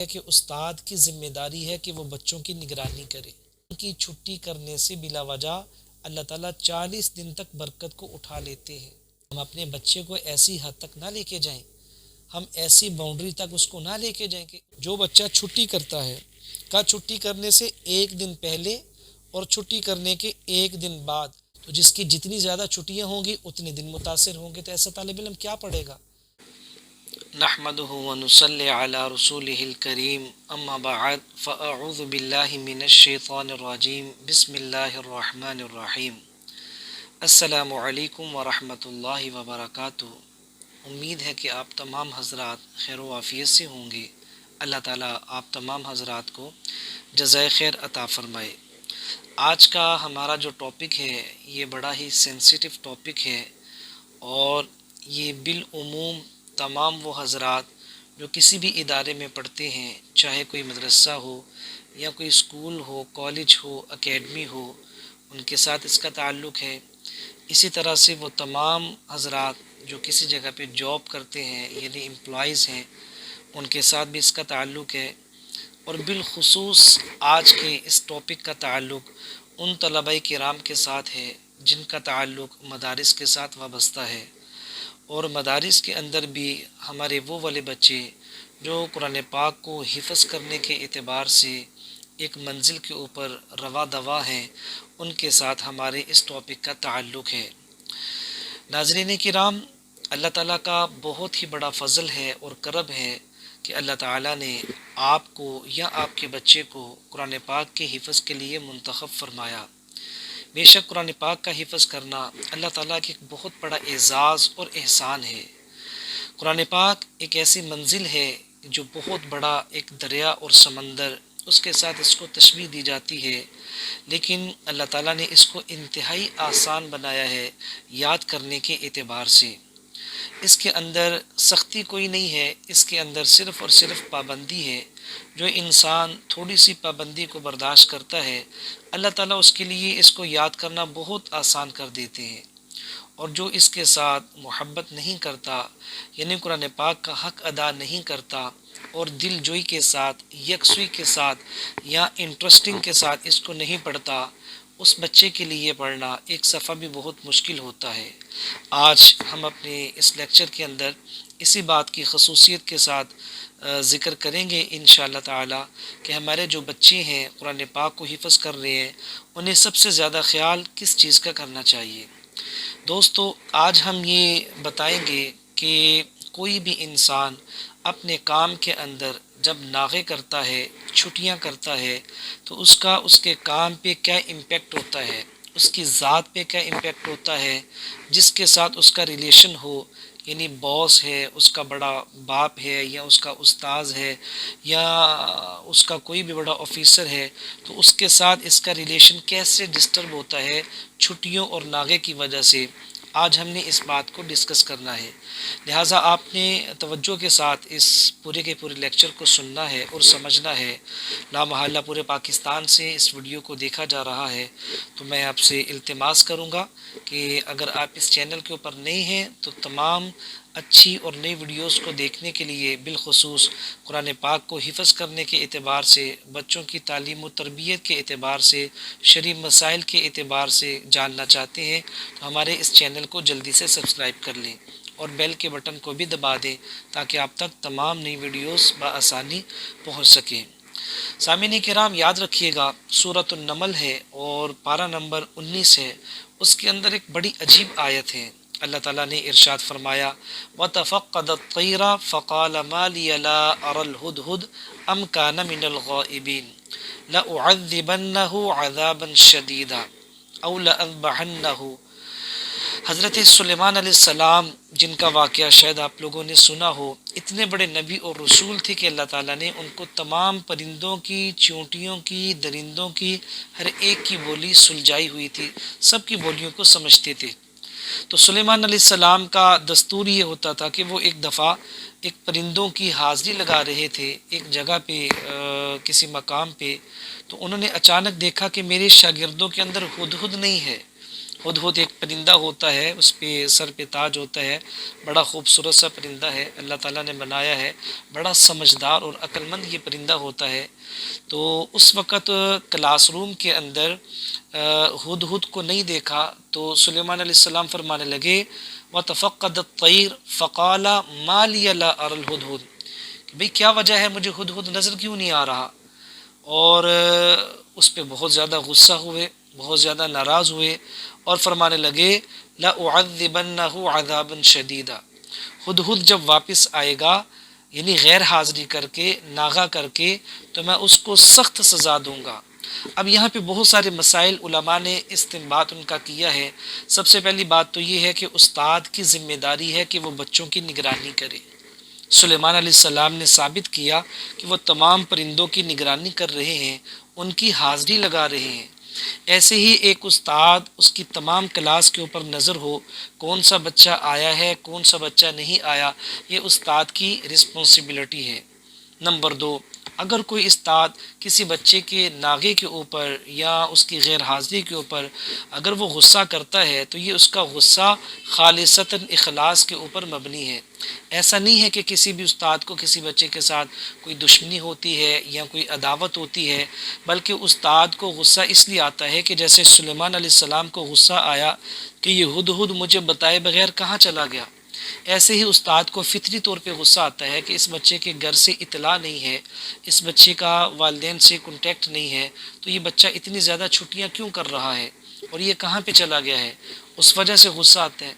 ہے کہ استاد کی ذمہ داری ہے کہ وہ بچوں کی نگرانی کرے. ان کی چھٹی کرنے سے بلا وجہ اللہ تعالیٰ 40 دن تک برکت کو اٹھا لیتے ہیں. ہم اپنے بچے کو ایسی حد تک نہ لے کے جائیں، ہم ایسی باؤنڈری تک اس کو نہ لے کے جائیں کہ جو بچہ چھٹی کرتا ہے کا چھٹی کرنے سے ایک دن پہلے اور چھٹی کرنے کے ایک دن بعد، تو جس کی جتنی زیادہ چھٹیاں ہوں گی اتنے دن متاثر ہوں گے. تو ایسا طالب علم کیا پڑھے گا؟ نحمده ونصلي على رسوله الكريم اما بعد فاعوذ بالله من الشيطان الرجيم بسم الله الرحمن الرحيم. السلام علیکم ورحمۃ اللہ وبرکاتہ. امید ہے کہ آپ تمام حضرات خیر و عافیت سے ہوں گے. اللہ تعالیٰ آپ تمام حضرات کو جزائے خیر عطا فرمائے. آج کا ہمارا جو ٹاپک ہے یہ بڑا ہی سینسیٹیو ٹاپک ہے، اور یہ بالعموم تمام وہ حضرات جو کسی بھی ادارے میں پڑھتے ہیں، چاہے کوئی مدرسہ ہو یا کوئی اسکول ہو، کالج ہو، اکیڈمی ہو، ان کے ساتھ اس کا تعلق ہے. اسی طرح سے وہ تمام حضرات جو کسی جگہ پہ جاب کرتے ہیں یعنی امپلائیز ہیں، ان کے ساتھ بھی اس کا تعلق ہے. اور بالخصوص آج کے اس ٹاپک کا تعلق ان طلباء کرام کے ساتھ ہے جن کا تعلق مدارس کے ساتھ وابستہ ہے. اور مدارس کے اندر بھی ہمارے وہ والے بچے جو قرآن پاک کو حفظ کرنے کے اعتبار سے ایک منزل کے اوپر رواں دواں ہیں، ان کے ساتھ ہمارے اس ٹاپک کا تعلق ہے. ناظرین کرام، اللہ تعالیٰ کا بہت ہی بڑا فضل ہے اور کرم ہے کہ اللہ تعالیٰ نے آپ کو یا آپ کے بچے کو قرآن پاک کے حفظ کے لیے منتخب فرمایا. بے شک قرآن پاک کا حفظ کرنا اللہ تعالیٰ کی ایک بہت بڑا اعزاز اور احسان ہے. قرآن پاک ایک ایسی منزل ہے جو بہت بڑا ایک دریا اور سمندر، اس کے ساتھ اس کو تشبیہ دی جاتی ہے، لیکن اللہ تعالیٰ نے اس کو انتہائی آسان بنایا ہے یاد کرنے کے اعتبار سے. اس کے اندر سختی کوئی نہیں ہے، اس کے اندر صرف اور صرف پابندی ہے. جو انسان تھوڑی سی پابندی کو برداشت کرتا ہے، اللہ تعالیٰ اس کے لیے اس کو یاد کرنا بہت آسان کر دیتے ہیں. اور جو اس کے ساتھ محبت نہیں کرتا، یعنی قرآن پاک کا حق ادا نہیں کرتا اور دل جوئی کے ساتھ، یکسوئی کے ساتھ یا انٹرسٹنگ کے ساتھ اس کو نہیں پڑھتا، اس بچے کے لیے پڑھنا ایک صفحہ بھی بہت مشکل ہوتا ہے. آج ہم اپنے اس لیکچر کے اندر اسی بات کی خصوصیت کے ساتھ ذکر کریں گے انشاءاللہ تعالی کہ ہمارے جو بچے ہیں قرآن پاک کو حفظ کر رہے ہیں، انہیں سب سے زیادہ خیال کس چیز کا کرنا چاہیے. دوستو، آج ہم یہ بتائیں گے کہ کوئی بھی انسان اپنے کام کے اندر جب ناغے کرتا ہے، چھٹیاں کرتا ہے، تو اس کے کام پہ کیا امپیکٹ ہوتا ہے، اس کی ذات پہ کیا امپیکٹ ہوتا ہے. جس کے ساتھ اس کا ریلیشن ہو، یعنی باس ہے، اس کا بڑا باپ ہے یا اس کا استاذ ہے یا اس کا کوئی بھی بڑا آفیسر ہے، تو اس کے ساتھ اس کا ریلیشن کیسے ڈسٹرب ہوتا ہے چھٹیوں اور ناغے کی وجہ سے. آج ہم نے اس بات کو ڈسکس کرنا ہے. لہٰذا آپ نے توجہ کے ساتھ اس پورے کے پورے لیکچر کو سننا ہے اور سمجھنا ہے. لا محالہ پورے پاکستان سے اس ویڈیو کو دیکھا جا رہا ہے، تو میں آپ سے التماس کروں گا کہ اگر آپ اس چینل کے اوپر نئے ہیں تو تمام اچھی اور نئی ویڈیوز کو دیکھنے کے لیے، بالخصوص قرآن پاک کو حفظ کرنے کے اعتبار سے، بچوں کی تعلیم و تربیت کے اعتبار سے، شرعی مسائل کے اعتبار سے جاننا چاہتے ہیں تو ہمارے اس چینل کو جلدی سے سبسکرائب کر لیں اور بیل کے بٹن کو بھی دبا دیں تاکہ آپ تک تمام نئی ویڈیوز بآسانی پہنچ سکیں. سامعین کرام، یاد رکھیے گا سورۃ النمل ہے اور پارہ نمبر 19 ہے. اس کے اندر ایک بڑی عجیب آیت ہے. اللہ تعالیٰ نے ارشاد فرمایا وَتَفَقَّدَ الطَّيْرَ فَقَالَ مَا لِيَ لَا أَرَى الْهُدْهُدَ أَمْ كَانَ مِنَ الْغَائِبِينَ لَأُعَذِّبَنَّهُ عَذَابًا شَدِيدًا أَوْ لَأَذْبَحَنَّهُ. حضرت سلیمان علیہ السلام، جن کا واقعہ شاید آپ لوگوں نے سنا ہو، اتنے بڑے نبی اور رسول تھے کہ اللہ تعالیٰ نے ان کو تمام پرندوں کی، چونٹیوں کی، درندوں کی، ہر ایک کی بولی سلجھائی ہوئی تھی، سب کی بولیوں کو سمجھتے تھے. تو سلیمان علیہ السلام کا دستور یہ ہوتا تھا کہ وہ ایک دفعہ ایک پرندوں کی حاضری لگا رہے تھے ایک جگہ پہ، کسی مقام پہ. تو انہوں نے اچانک دیکھا کہ میرے شاگردوں کے اندر ہدہد نہیں ہے. ہدہد ایک پرندہ ہوتا ہے، اس پہ سر پہ تاج ہوتا ہے، بڑا خوبصورت سا پرندہ ہے، اللہ تعالیٰ نے بنایا ہے، بڑا سمجھدار اور عقل مند یہ پرندہ ہوتا ہے۔ تو اس وقت کلاس روم کے اندر ہدہد کو نہیں دیکھا تو سلیمان علیہ السلام فرمانے لگے وَتَفَقَّدَ الطَّيْرَ فَقَالَ مَا لِيَ لَا أَرَى الْهُدْهُدْ، کہ بھئی کیا وجہ ہے مجھے ہدہد نظر کیوں نہیں آ رہا؟ اور اس پہ بہت زیادہ غصہ ہوئے، بہت زیادہ ناراض ہوئے اور فرمانے لگے لَأُعَذِّبَنَّهُ عَذَابًا شَدِيدًا، ہدہد جب واپس آئے گا یعنی غیر حاضری کر کے، ناغہ کر کے، تو میں اس کو سخت سزا دوں گا۔ اب یہاں پہ بہت سارے مسائل علماء نے استنباط ان کا کیا ہے۔ سب سے پہلی بات تو یہ ہے کہ استاد کی ذمہ داری ہے کہ وہ بچوں کی نگرانی کرے۔ سلیمان علیہ السلام نے ثابت کیا کہ وہ تمام پرندوں کی نگرانی کر رہے ہیں، ان کی حاضری لگا رہے ہیں۔ ایسے ہی ایک استاد اس کی تمام کلاس کے اوپر نظر ہو، کون سا بچہ آیا ہے، کون سا بچہ نہیں آیا، یہ استاد کی رسپانسبلٹی ہے۔ نمبر 2، اگر کوئی استاد کسی بچے کے ناغے کے اوپر یا اس کی غیر حاضری کے اوپر اگر وہ غصہ کرتا ہے تو یہ اس کا غصہ خالصتاً اخلاص کے اوپر مبنی ہے۔ ایسا نہیں ہے کہ کسی بھی استاد کو کسی بچے کے ساتھ کوئی دشمنی ہوتی ہے یا کوئی عداوت ہوتی ہے، بلکہ استاد کو غصہ اس لیے آتا ہے کہ جیسے سلیمان علیہ السلام کو غصہ آیا کہ یہ ہدہد مجھے بتائے بغیر کہاں چلا گیا، ایسے ہی استاد کو فطری طور پہ غصہ آتا ہے کہ اس بچے کے گھر سے اطلاع نہیں ہے، اس بچے کا والدین سے کنٹیکٹ نہیں ہے، تو یہ بچہ اتنی زیادہ چھٹیاں کیوں کر رہا ہے اور یہ کہاں پہ چلا گیا ہے، اس وجہ سے غصہ آتا ہے۔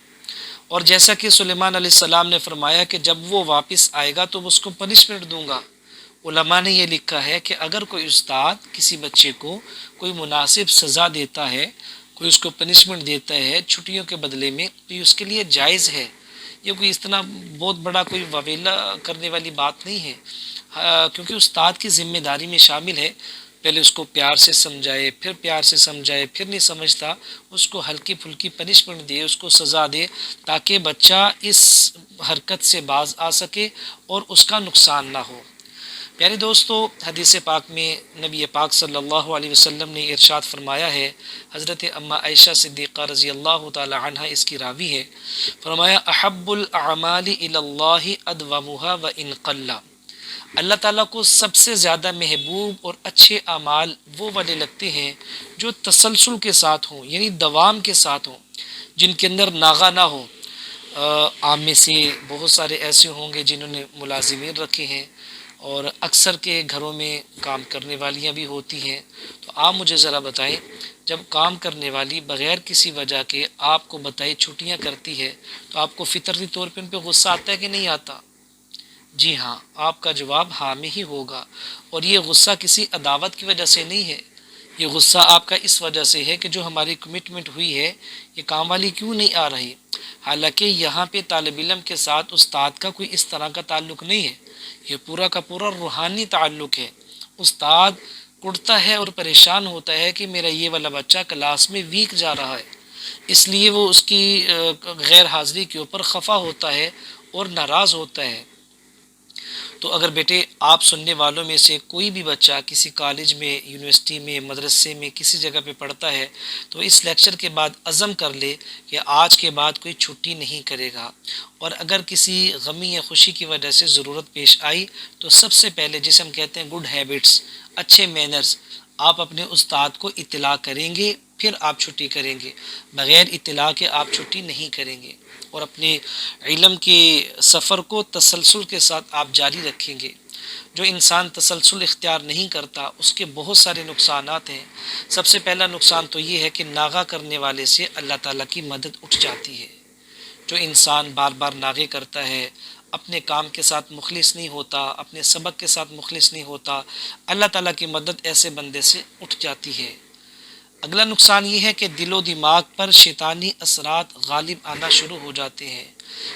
اور جیسا کہ سلیمان علیہ السلام نے فرمایا کہ جب وہ واپس آئے گا تو اس کو پنشمنٹ دوں گا۔ علماء نے یہ لکھا ہے کہ اگر کوئی استاد کسی بچے کو کوئی مناسب سزا دیتا ہے، کوئی اس کو پنشمنٹ دیتا ہے چھٹیوں کے بدلے میں، تو یہ اس کے لیے جائز ہے، یہ کوئی اس طرح بہت بڑا کوئی واویلا کرنے والی بات نہیں ہے، کیونکہ استاد کی ذمہ داری میں شامل ہے پہلے اس کو پیار سے سمجھائے، پھر پیار سے سمجھائے، پھر نہیں سمجھتا اس کو ہلکی پھلکی پنشمنٹ دے، اس کو سزا دے، تاکہ بچہ اس حرکت سے باز آ سکے اور اس کا نقصان نہ ہو۔ پیارے دوستو، حدیث پاک میں نبی پاک صلی اللہ علیہ وسلم نے ارشاد فرمایا ہے، حضرت اما عائشہ صدیقہ رضی اللہ تعالی عنہ اس کی راوی ہے، فرمایا احب الاعمال الی اللہ ادومها وان قل، اللہ تعالیٰ کو سب سے زیادہ محبوب اور اچھے اعمال وہ والے لگتے ہیں جو تسلسل کے ساتھ ہوں، یعنی دوام کے ساتھ ہوں، جن کے اندر ناغہ نہ ہو۔ عام میں سے بہت سارے ایسے ہوں گے جنہوں نے ملازمین رکھے ہیں اور اکثر کے گھروں میں کام کرنے والیاں بھی ہوتی ہیں، تو آپ مجھے ذرا بتائیں، جب کام کرنے والی بغیر کسی وجہ کے آپ کو بتائے چھٹیاں کرتی ہے تو آپ کو فطری طور پہ ان پہ غصہ آتا ہے کہ نہیں آتا؟ جی ہاں، آپ کا جواب ہاں میں ہی ہوگا، اور یہ غصہ کسی عداوت کی وجہ سے نہیں ہے، یہ غصہ آپ کا اس وجہ سے ہے کہ جو ہماری کمٹمنٹ ہوئی ہے یہ کام والی کیوں نہیں آ رہی۔ حالانکہ یہاں پہ طالب علم کے ساتھ استاد کا کوئی اس طرح کا تعلق نہیں ہے، یہ پورا کا پورا روحانی تعلق ہے۔ استاد کڑتا ہے اور پریشان ہوتا ہے کہ میرا یہ والا بچہ کلاس میں ویک جا رہا ہے، اس لیے وہ اس کی غیر حاضری کے اوپر خفا ہوتا ہے اور ناراض ہوتا ہے۔ تو اگر بیٹے آپ سننے والوں میں سے کوئی بھی بچہ کسی کالج میں، یونیورسٹی میں، مدرسے میں کسی جگہ پہ پڑھتا ہے تو اس لیکچر کے بعد عزم کر لے کہ آج کے بعد کوئی چھٹی نہیں کرے گا، اور اگر کسی غمی یا خوشی کی وجہ سے ضرورت پیش آئی تو سب سے پہلے جسے ہم کہتے ہیں گڈ ہیبٹس، اچھے مینرز، آپ اپنے استاد کو اطلاع کریں گے، پھر آپ چھٹی کریں گے، بغیر اطلاع کے آپ چھٹی نہیں کریں گے، اور اپنے علم کے سفر کو تسلسل کے ساتھ آپ جاری رکھیں گے۔ جو انسان تسلسل اختیار نہیں کرتا اس کے بہت سارے نقصانات ہیں۔ سب سے پہلا نقصان تو یہ ہے کہ ناغہ کرنے والے سے اللہ تعالیٰ کی مدد اٹھ جاتی ہے۔ جو انسان بار بار ناغے کرتا ہے، اپنے کام کے ساتھ مخلص نہیں ہوتا، اپنے سبق کے ساتھ مخلص نہیں ہوتا، اللہ تعالیٰ کی مدد ایسے بندے سے اٹھ جاتی ہے۔ اگلا نقصان یہ ہے کہ دل و دماغ پر شیطانی اثرات غالب آنا شروع ہو جاتے ہیں،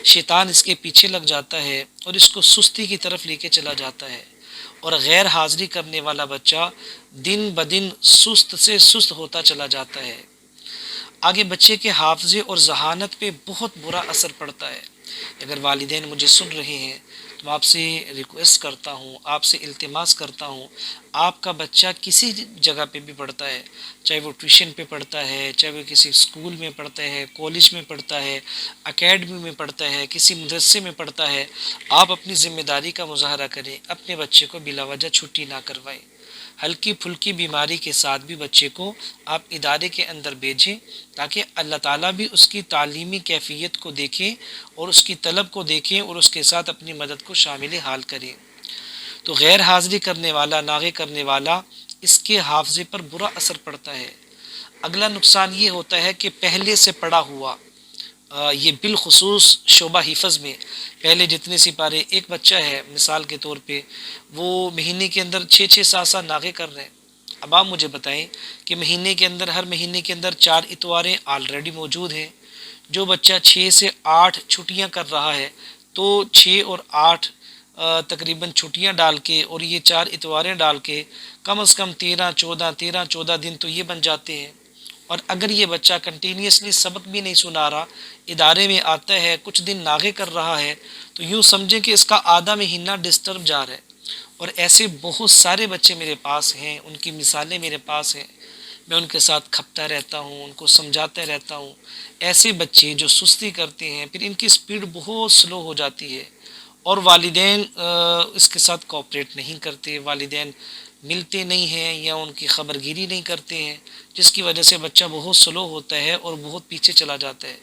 شیطان اس کے پیچھے لگ جاتا ہے اور اس کو سستی کی طرف لے کے چلا جاتا ہے، اور غیر حاضری کرنے والا بچہ دن بدن سست سے سست ہوتا چلا جاتا ہے۔ آگے بچے کے حافظے اور ذہانت پہ بہت برا اثر پڑتا ہے۔ اگر والدین مجھے سن رہے ہیں تو تو آپ سے ریکویسٹ کرتا ہوں، آپ سے التماس کرتا ہوں، آپ کا بچہ کسی جگہ پہ بھی پڑھتا ہے، چاہے وہ ٹیوشن پہ پڑھتا ہے، چاہے وہ کسی اسکول میں پڑھتا ہے، کالج میں پڑھتا ہے، اکیڈمی میں پڑھتا ہے، کسی مدرسے میں پڑھتا ہے، آپ اپنی ذمہ داری کا مظاہرہ کریں، اپنے بچے کو بلا وجہ چھٹی نہ کروائیں۔ ہلکی پھلکی بیماری کے ساتھ بھی بچے کو آپ ادارے کے اندر بھیجیں، تاکہ اللہ تعالیٰ بھی اس کی تعلیمی کیفیت کو دیکھیں اور اس کی طلب کو دیکھیں اور اس کے ساتھ اپنی مدد کو شامل حال کریں۔ تو غیر حاضری کرنے والا، ناغے کرنے والا، اس کے حافظے پر برا اثر پڑتا ہے۔ اگلا نقصان یہ ہوتا ہے کہ پہلے سے پڑا ہوا، یہ بالخصوص شعبہ حفظ میں پہلے جتنے سپارے ایک بچہ ہے مثال کے طور پہ، وہ مہینے کے اندر 6-6 7 ناغے کر رہے ہیں۔ اب آپ مجھے بتائیں کہ مہینے کے اندر، ہر مہینے کے اندر 4 اتواریں آلریڈی موجود ہیں، جو بچہ 6 سے 8 چھٹیاں کر رہا ہے، تو 6 اور 8 تقریباً چھٹیاں ڈال کے اور یہ 4 اتواریں ڈال کے کم از کم 13 14 دن تو یہ بن جاتے ہیں۔ اور اگر یہ بچہ کنٹینیوسلی سبق بھی نہیں سنا رہا، ادارے میں آتا ہے، کچھ دن ناغے کر رہا ہے، تو یوں سمجھیں کہ اس کا آدھا مہینہ ڈسٹرب جا رہا ہے۔ اور ایسے بہت سارے بچے میرے پاس ہیں، ان کی مثالیں میرے پاس ہیں، میں ان کے ساتھ کھپتا رہتا ہوں، ان کو سمجھاتا رہتا ہوں۔ ایسے بچے جو سستی کرتے ہیں، پھر ان کی سپیڈ بہت سلو ہو جاتی ہے، اور والدین اس کے ساتھ کوآپریٹ نہیں کرتے، والدین ملتے نہیں ہیں یا ان کی خبر گیری نہیں کرتے ہیں، جس کی وجہ سے بچہ بہت سلو ہوتا ہے اور بہت پیچھے چلا جاتا ہے،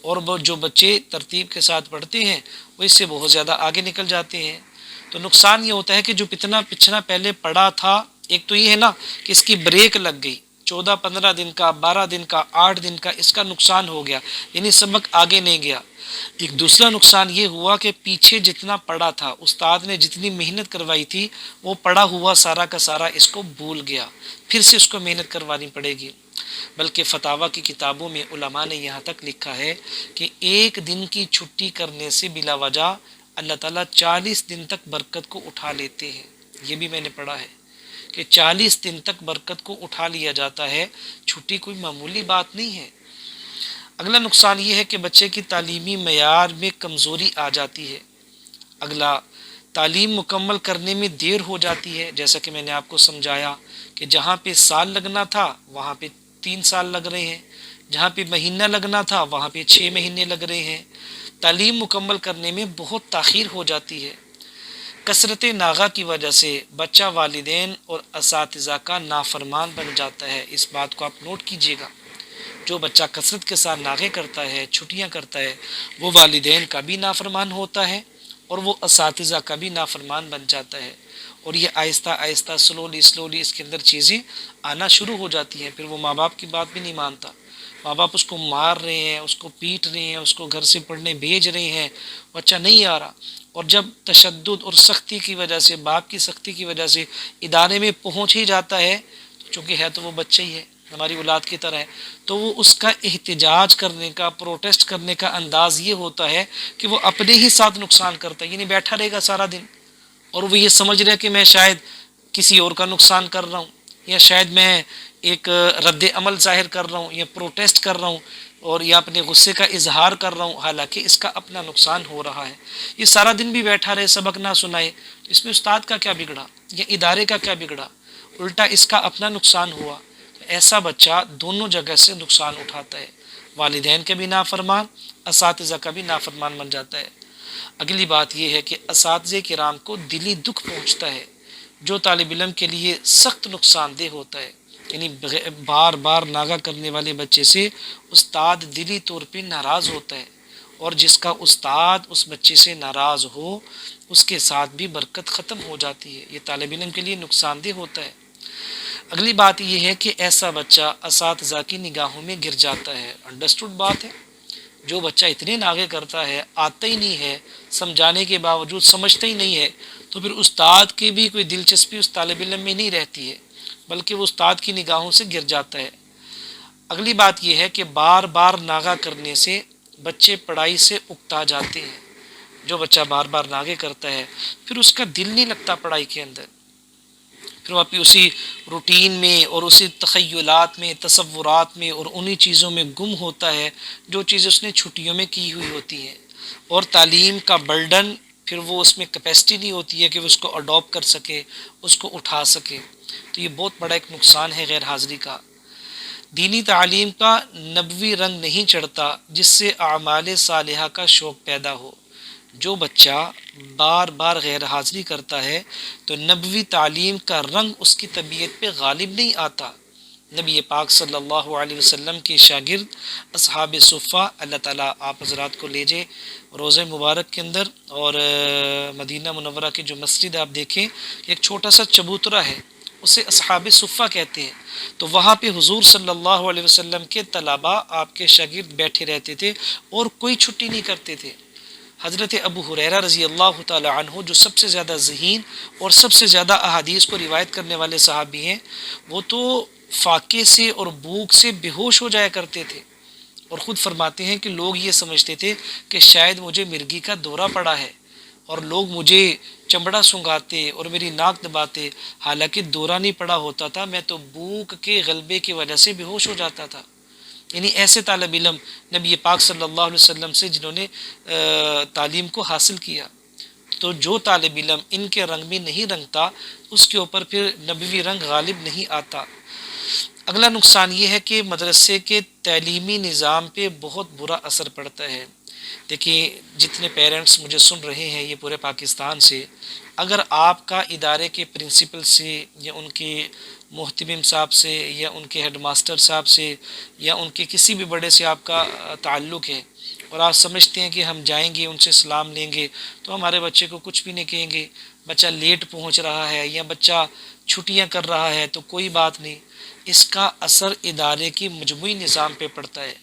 اور جو بچے ترتیب کے ساتھ پڑھتے ہیں وہ اس سے بہت زیادہ آگے نکل جاتے ہیں۔ تو نقصان یہ ہوتا ہے کہ جو اتنا پچھنا پہلے پڑھا تھا، ایک تو یہ ہے نا کہ اس کی بریک لگ گئی، 14 15 دن کا، 12 دن کا، 8 دن کا اس کا نقصان ہو گیا، یعنی سبق آگے نہیں گیا۔ ایک دوسرا نقصان یہ ہوا کہ پیچھے جتنا پڑھا تھا، استاد نے جتنی محنت کروائی تھی، وہ پڑھا ہوا سارا کا سارا اس کو بھول گیا، پھر سے اس کو محنت کروانی پڑے گی۔ بلکہ فتاویٰ کی کتابوں میں علماء نے یہاں تک لکھا ہے کہ ایک دن کی چھٹی کرنے سے بلا وجہ اللہ تعالیٰ 40 دن تک برکت کو اٹھا لیتے ہیں۔ یہ بھی میں نے پڑھا ہے کہ 40 دن تک برکت کو اٹھا لیا جاتا ہے، چھٹی کوئی معمولی بات نہیں ہے۔ اگلا نقصان یہ ہے کہ بچے کی تعلیمی معیار میں کمزوری آ جاتی ہے۔ اگلا، تعلیم مکمل کرنے میں دیر ہو جاتی ہے، جیسا کہ میں نے آپ کو سمجھایا کہ جہاں پہ سال لگنا تھا وہاں پہ 3 سال لگ رہے ہیں، جہاں پہ مہینہ لگنا تھا وہاں پہ 6 مہینے لگ رہے ہیں۔ تعلیم مکمل کرنے میں بہت تاخیر ہو جاتی ہے۔ کثرت ناغہ کی وجہ سے بچہ والدین اور اساتذہ کا نافرمان بن جاتا ہے۔ اس بات کو آپ نوٹ کیجئے گا، جو بچہ کثرت کے ساتھ ناغے کرتا ہے، چھٹیاں کرتا ہے، وہ والدین کا بھی نافرمان ہوتا ہے اور وہ اساتذہ کا بھی نافرمان بن جاتا ہے، اور یہ آہستہ آہستہ سلولی اس کے اندر چیزیں آنا شروع ہو جاتی ہیں۔ پھر وہ ماں باپ کی بات بھی نہیں مانتا، ماں باپ اس کو مار رہے ہیں، اس کو پیٹ رہے ہیں، اس کو گھر سے پڑھنے بھیج رہے ہیں، بچہ نہیں آ رہا، اور جب تشدد اور سختی کی وجہ سے، باپ کی سختی کی وجہ سے ادارے میں پہنچ ہی جاتا ہے، چونکہ ہے تو وہ بچہ ہی ہے، ہماری اولاد کی طرح ہے، تو وہ اس کا احتجاج کرنے کا، پروٹیسٹ کرنے کا انداز یہ ہوتا ہے کہ وہ اپنے ہی ساتھ نقصان کرتا ہے، یعنی بیٹھا رہے گا سارا دن، اور وہ یہ سمجھ رہا ہے کہ میں شاید کسی اور کا نقصان کر رہا ہوں، یا شاید میں ایک رد عمل ظاہر کر رہا ہوں، یا پروٹیسٹ کر رہا ہوں، اور یا اپنے غصے کا اظہار کر رہا ہوں، حالانکہ اس کا اپنا نقصان ہو رہا ہے۔ یہ سارا دن بھی بیٹھا رہے، سبق نہ سنائے، تو اس میں استاد کا کیا بگڑا یا ادارے کا کیا بگڑا؟ الٹا اس کا اپنا نقصان ہوا۔ ایسا بچہ دونوں جگہ سے نقصان اٹھاتا ہے، والدین کے بھی نافرمان، اساتذہ کا بھی نافرمان بن جاتا ہے۔ اگلی بات یہ ہے کہ اساتذہ کرام کو دلی دکھ پہنچتا ہے، جو طالب علم کے لیے سخت نقصان دہ ہوتا ہے، یعنی بار بار ناغہ کرنے والے بچے سے استاد دلی طور پہ ناراض ہوتا ہے، اور جس کا استاد اس بچے سے ناراض ہو اس کے ساتھ بھی برکت ختم ہو جاتی ہے، یہ طالب علم کے لیے نقصان دہ ہوتا ہے۔ اگلی بات یہ ہے کہ ایسا بچہ اساتذہ کی نگاہوں میں گر جاتا ہے۔ انڈرسٹوڈ بات ہے، جو بچہ اتنے ناغے کرتا ہے، آتا ہی نہیں ہے، سمجھانے کے باوجود سمجھتا ہی نہیں ہے، تو پھر استاد کی بھی کوئی دلچسپی اس طالب علم میں نہیں رہتی ہے، بلکہ وہ استاد کی نگاہوں سے گر جاتا ہے۔ اگلی بات یہ ہے کہ بار بار ناغہ کرنے سے بچے پڑھائی سے اکتا جاتے ہیں۔ جو بچہ بار بار ناغے کرتا ہے پھر اس کا دل نہیں لگتا پڑھائی کے اندر، پھر وہ اسی روٹین میں اور اسی تخیلات میں، تصورات میں اور انہی چیزوں میں گم ہوتا ہے جو چیزیں اس نے چھٹیوں میں کی ہوئی ہوتی ہیں، اور تعلیم کا برڈن پھر وہ اس میں کیپیسٹی نہیں ہوتی ہے کہ وہ اس کو اڈاپٹ کر سکے، اس کو اٹھا سکے، تو یہ بہت بڑا ایک نقصان ہے غیر حاضری کا۔ دینی تعلیم کا نبوی رنگ نہیں چڑھتا جس سے اعمال صالحہ کا شوق پیدا ہو۔ جو بچہ بار بار غیر حاضری کرتا ہے تو نبوی تعلیم کا رنگ اس کی طبیعت پہ غالب نہیں آتا۔ نبی پاک صلی اللہ علیہ وسلم کے شاگرد اصحاب صفہ، اللہ تعالیٰ آپ حضرات کو لے جائے روضہ مبارک کے اندر، اور مدینہ منورہ کی جو مسجد آپ دیکھیں، ایک چھوٹا سا چبوترا ہے، اسے اصحاب صفہ کہتے ہیں۔ تو وہاں پہ حضور صلی اللہ علیہ وسلم کے طلباء، آپ کے شاگرد بیٹھے رہتے تھے اور کوئی چھٹی نہیں کرتے تھے۔ حضرت ابو ہریرہ رضی اللہ تعالی عنہ، جو سب سے زیادہ ذہین اور سب سے زیادہ احادیث کو روایت کرنے والے صحابی ہیں، وہ تو فاقے سے اور بھوک سے بے ہوش ہو جایا کرتے تھے، اور خود فرماتے ہیں کہ لوگ یہ سمجھتے تھے کہ شاید مجھے مرگی کا دورہ پڑا ہے، اور لوگ مجھے چمڑا سنگھاتے اور میری ناک دباتے، حالانکہ دورہ نہیں پڑا ہوتا تھا، میں تو بھوک کے غلبے کی وجہ سے بے ہوش ہو جاتا تھا۔ یعنی ایسے طالب علم نبی پاک صلی اللہ علیہ وسلم سے جنہوں نے تعلیم کو حاصل کیا۔ تو جو طالب علم ان کے رنگ میں نہیں رنگتا، اس کے اوپر پھر نبوی رنگ غالب نہیں آتا۔ اگلا نقصان یہ ہے کہ مدرسے کے تعلیمی نظام پہ بہت برا اثر پڑتا ہے۔ دیکھیں، جتنے پیرنٹس مجھے سن رہے ہیں یہ پورے پاکستان سے، اگر آپ کا ادارے کے پرنسپل سے یا ان کے محتمم صاحب سے یا ان کے ہیڈ ماسٹر صاحب سے یا ان کے کسی بھی بڑے سے آپ کا تعلق ہے، اور آپ سمجھتے ہیں کہ ہم جائیں گے ان سے سلام لیں گے تو ہمارے بچے کو کچھ بھی نہیں کہیں گے، بچہ لیٹ پہنچ رہا ہے یا بچہ چھٹیاں کر رہا ہے تو کوئی بات نہیں، اس کا اثر ادارے کی مجموعی نظام پہ پڑتا ہے۔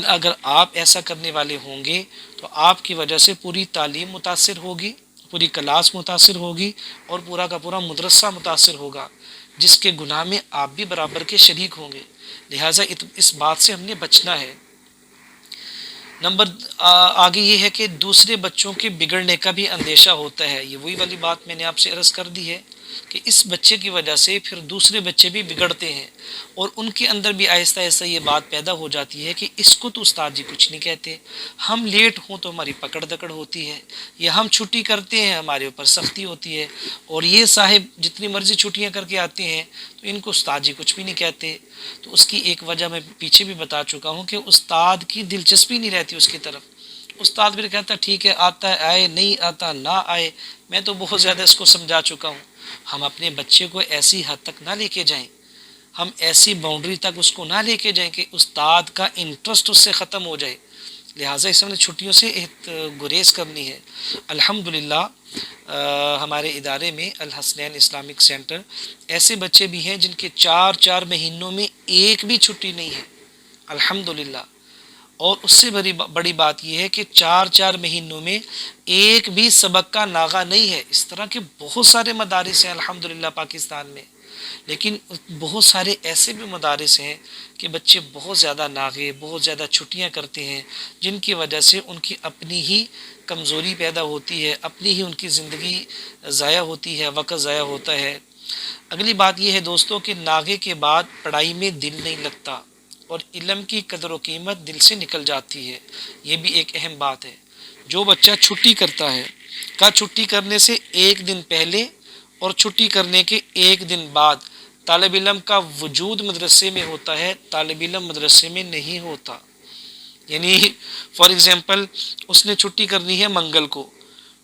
اگر آپ ایسا کرنے والے ہوں گے تو آپ کی وجہ سے پوری تعلیم متاثر ہوگی، پوری کلاس متاثر ہوگی، اور پورا کا پورا مدرسہ متاثر ہوگا، جس کے گناہ میں آپ بھی برابر کے شریک ہوں گے۔ لہٰذا اس بات سے ہم نے بچنا ہے۔ نمبر آگے یہ ہے کہ دوسرے بچوں کے بگڑنے کا بھی اندیشہ ہوتا ہے۔ یہ وہی والی بات میں نے آپ سے عرض کر دی ہے کہ اس بچے کی وجہ سے پھر دوسرے بچے بھی بگڑتے ہیں، اور ان کے اندر بھی آہستہ آہستہ یہ بات پیدا ہو جاتی ہے کہ اس کو تو استاد جی کچھ نہیں کہتے، ہم لیٹ ہوں تو ہماری پکڑ دکڑ ہوتی ہے، یا ہم چھٹی کرتے ہیں ہمارے اوپر سختی ہوتی ہے، اور یہ صاحب جتنی مرضی چھٹیاں کر کے آتے ہیں تو ان کو استاد جی کچھ بھی نہیں کہتے۔ تو اس کی ایک وجہ میں پیچھے بھی بتا چکا ہوں کہ استاد کی دلچسپی نہیں رہتی اس کی طرف۔ استاد بھی کہتا ٹھیک ہے، آتا ہے آئے، نہیں آتا نہ آئے، میں تو بہت زیادہ اس کو سمجھا چکا ہوں۔ ہم اپنے بچے کو ایسی حد تک نہ لے کے جائیں، ہم ایسی باؤنڈری تک اس کو نہ لے کے جائیں کہ استاد کا انٹرسٹ اس سے ختم ہو جائے۔ لہٰذا اس میں چھٹیوں سے گریز کرنی ہے۔ الحمدللہ ہمارے ادارے میں الحسنین اسلامک سینٹر ایسے بچے بھی ہیں جن کے 4 مہینوں میں ایک بھی چھٹی نہیں ہے، الحمدللہ۔ اور اس سے بڑی بات یہ ہے کہ 4 مہینوں میں ایک بھی سبق کا ناغہ نہیں ہے۔ اس طرح کے بہت سارے مدارس ہیں الحمدللہ پاکستان میں، لیکن بہت سارے ایسے بھی مدارس ہیں کہ بچے بہت زیادہ ناغے، بہت زیادہ چھٹیاں کرتے ہیں، جن کی وجہ سے ان کی اپنی ہی کمزوری پیدا ہوتی ہے، اپنی ہی ان کی زندگی ضائع ہوتی ہے، وقت ضائع ہوتا ہے۔ اگلی بات یہ ہے دوستو کہ ناغے کے بعد پڑھائی میں دل نہیں لگتا، اور علم کی قدر و قیمت دل سے نکل جاتی ہے۔ یہ بھی ایک اہم بات ہے۔ جو بچہ چھٹی کرتا ہے، چھٹی کرنے سے ایک دن پہلے اور چھٹی کرنے کے ایک دن بعد طالب علم کا وجود مدرسے میں ہوتا ہے، طالب علم مدرسے میں نہیں ہوتا۔ یعنی فار ایگزامپل اس نے چھٹی کرنی ہے منگل کو،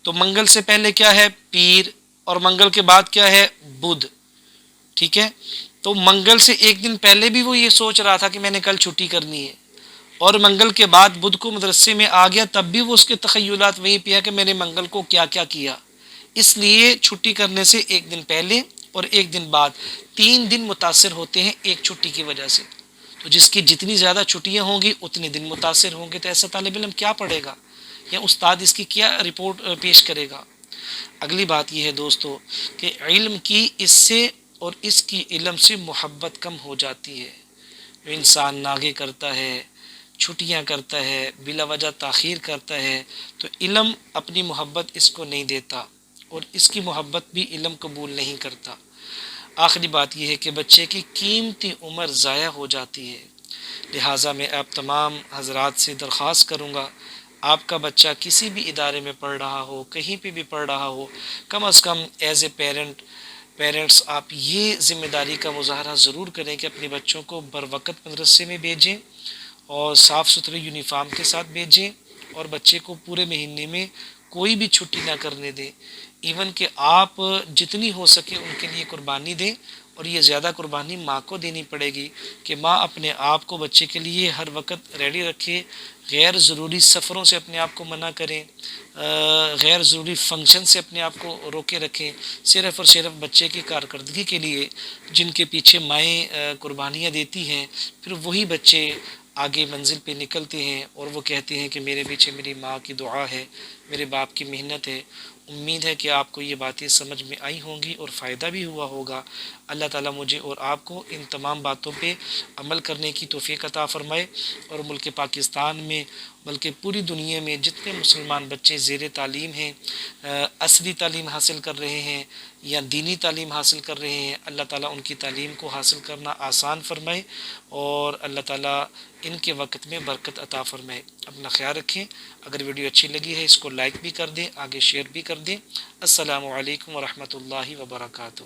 تو منگل سے پہلے کیا ہے؟ پیر، اور منگل کے بعد کیا ہے؟ بدھ، ٹھیک ہے؟ تو منگل سے ایک دن پہلے بھی وہ یہ سوچ رہا تھا کہ میں نے کل چھٹی کرنی ہے، اور منگل کے بعد بدھ کو مدرسے میں آ گیا، تب بھی وہ اس کے تخیلات وہیں پہ ہے کہ میں نے منگل کو کیا کیا کیا۔ اس لیے چھٹی کرنے سے ایک دن پہلے اور ایک دن بعد 3 دن متاثر ہوتے ہیں ایک چھٹی کی وجہ سے۔ تو جس کی جتنی زیادہ چھٹیاں ہوں گی اتنے دن متاثر ہوں گے، تو ایسا طالب علم کیا پڑھے گا، یا استاد اس کی کیا رپورٹ پیش کرے گا۔ اگلی بات یہ ہے دوستو کہ علم کی اس سے اور اس کی علم سے محبت کم ہو جاتی ہے۔ جو انسان ناغے کرتا ہے، چھٹیاں کرتا ہے، بلا وجہ تاخیر کرتا ہے، تو علم اپنی محبت اس کو نہیں دیتا، اور اس کی محبت بھی علم قبول نہیں کرتا۔ آخری بات یہ ہے کہ بچے کی قیمتی عمر ضائع ہو جاتی ہے۔ لہٰذا میں آپ تمام حضرات سے درخواست کروں گا، آپ کا بچہ کسی بھی ادارے میں پڑھ رہا ہو، کہیں پہ بھی پڑھ رہا ہو، کم از کم ایز اے پیرنٹس آپ یہ ذمہ داری کا مظاہرہ ضرور کریں کہ اپنے بچوں کو بر وقت مدرسے میں بھیجیں اور صاف ستھرے یونیفارم کے ساتھ بھیجیں، اور بچے کو پورے مہینے میں کوئی بھی چھٹی نہ کرنے دیں، ایون کہ آپ جتنی ہو سکے ان کے لیے قربانی دیں، اور یہ زیادہ قربانی ماں کو دینی پڑے گی کہ ماں اپنے آپ کو بچے کے لیے ہر وقت ریڈی رکھے، غیر ضروری سفروں سے اپنے آپ کو منع کریں، غیر ضروری فنکشن سے اپنے آپ کو روکے رکھیں، صرف اور صرف بچے کی کارکردگی کے لیے جن کے پیچھے مائیں قربانیاں دیتی ہیں، پھر وہی بچے آگے منزل پہ نکلتے ہیں اور وہ کہتے ہیں کہ میرے پیچھے میری ماں کی دعا ہے، میرے باپ کی محنت ہے۔ امید ہے کہ آپ کو یہ باتیں سمجھ میں آئی ہوں گی اور فائدہ بھی ہوا ہوگا۔ اللہ تعالیٰ مجھے اور آپ کو ان تمام باتوں پہ عمل کرنے کی توفیق عطا فرمائے، اور ملک پاکستان میں بلکہ پوری دنیا میں جتنے مسلمان بچے زیر تعلیم ہیں، عصری تعلیم حاصل کر رہے ہیں یا دینی تعلیم حاصل کر رہے ہیں، اللہ تعالیٰ ان کی تعلیم کو حاصل کرنا آسان فرمائے، اور اللہ تعالیٰ ان کے وقت میں برکت عطا فرمائے۔ اپنا خیال رکھیں۔ اگر ویڈیو اچھی لگی ہے اس کو لائک بھی کر دیں، آگے شیئر بھی کر دیں۔ السلام علیکم ورحمۃ اللہ وبرکاتہ۔